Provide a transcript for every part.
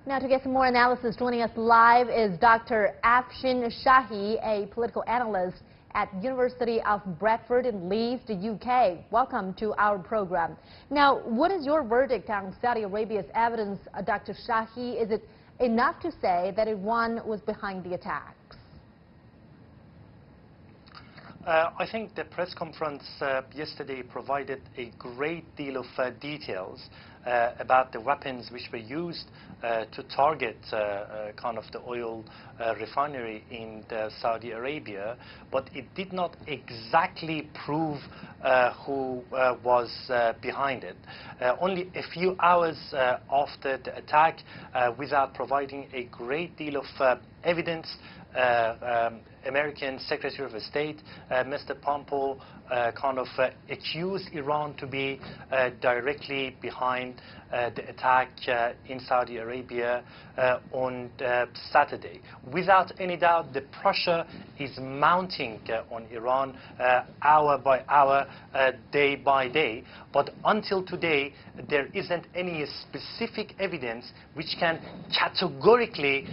Now, to get some more analysis, joining us live is Dr. Afshin Shahi, a political analyst at University of Bradford in Leeds, the UK. Welcome to our program. Now, what is your verdict on Saudi Arabia's evidence, Dr. Shahi? Is it enough to say that Iran was behind the attacks? I think the press conference yesterday provided a great deal of details about the weapons which were used to target kind of the oil refinery in Saudi Arabia, but it did not exactly prove who was behind it. Only a few hours after the attack, without providing a great deal of evidence, American Secretary of State, Mr. Pompeo, kind of accused Iran to be directly behind the attack in Saudi Arabia on Saturday. Without any doubt, the pressure is mounting on Iran hour by hour, day by day. But until today, there isn't any specific evidence which can categorically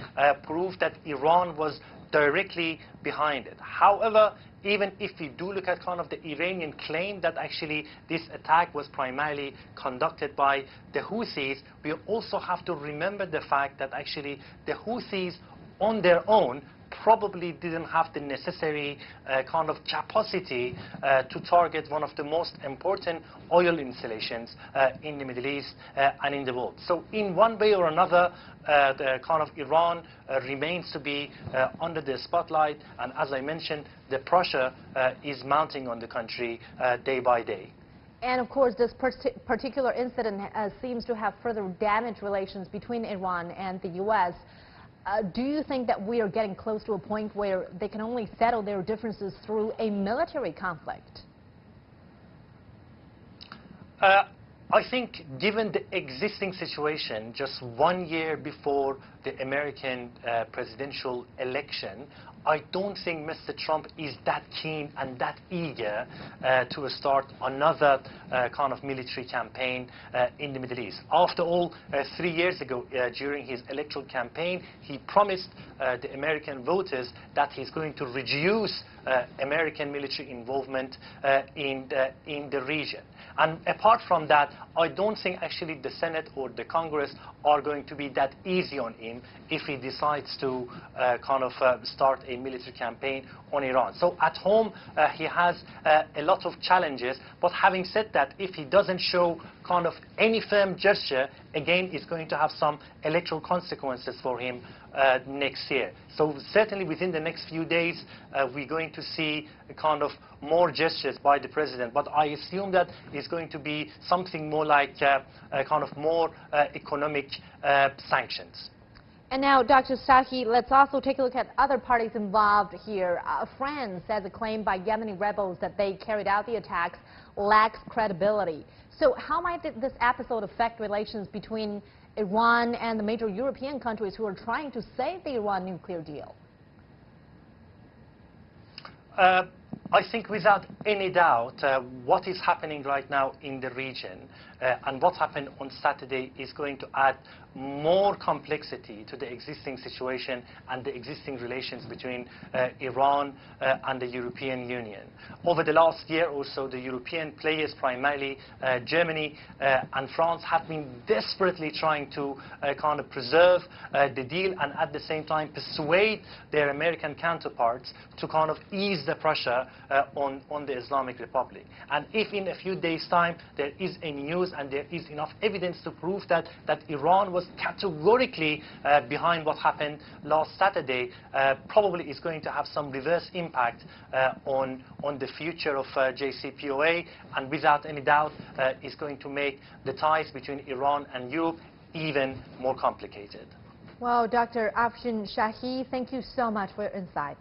prove that Iran was directly behind it. However, even if we do look at kind of the Iranian claim that actually this attack was primarily conducted by the Houthis, we also have to remember the fact that actually the Houthis on their own probably didn't have the necessary kind of capacity to target one of the most important oil installations in the Middle East and in the world. So in one way or another, the kind of Iran remains to be under the spotlight, and as I mentioned, the pressure is mounting on the country day by day. And of course, this particular incident seems to have further damaged relations between Iran and the U.S. Do you think that we are getting close to a point where they can only settle their differences through a military conflict? I think given the existing situation, just 1 year before the American presidential election, I don't think Mr. Trump is that keen and that eager to start another kind of military campaign in the Middle East. After all, 3 years ago, during his electoral campaign, he promised the American voters that he's going to reduce American military involvement in the region. And apart from that, I don't think actually the Senate or the Congress are going to be that easy on him if he decides to kind of start a military campaign on Iran. So at home, he has a lot of challenges. But having said that, if he doesn't show kind of any firm gesture, again, it's going to have some electoral consequences for him next year. So certainly within the next few days, we're going to see a kind of more gestures by the president. But I assume that it's going to be something more like kind of more economic sanctions. And now, Dr. Shahi, let's also take a look at other parties involved here. France says a claim by Yemeni rebels that they carried out the attacks lacks credibility. So how might this episode affect relations between Iran and the major European countries who are trying to save the Iran nuclear deal? I think without any doubt, what is happening right now in the region and what happened on Saturday is going to add more complexity to the existing situation and the existing relations between Iran and the European Union. Over the last year or so, the European players, primarily Germany and France, have been desperately trying to kind of preserve the deal and at the same time persuade their American counterparts to kind of ease the pressure on the Islamic Republic. And if in a few days' time there is any news and there is enough evidence to prove that Iran was categorically behind what happened last Saturday, probably is going to have some reverse impact on the future of JCPOA, and without any doubt is going to make the ties between Iran and Europe even more complicated. Well, Dr. Afshin Shahi, thank you so much for your insight.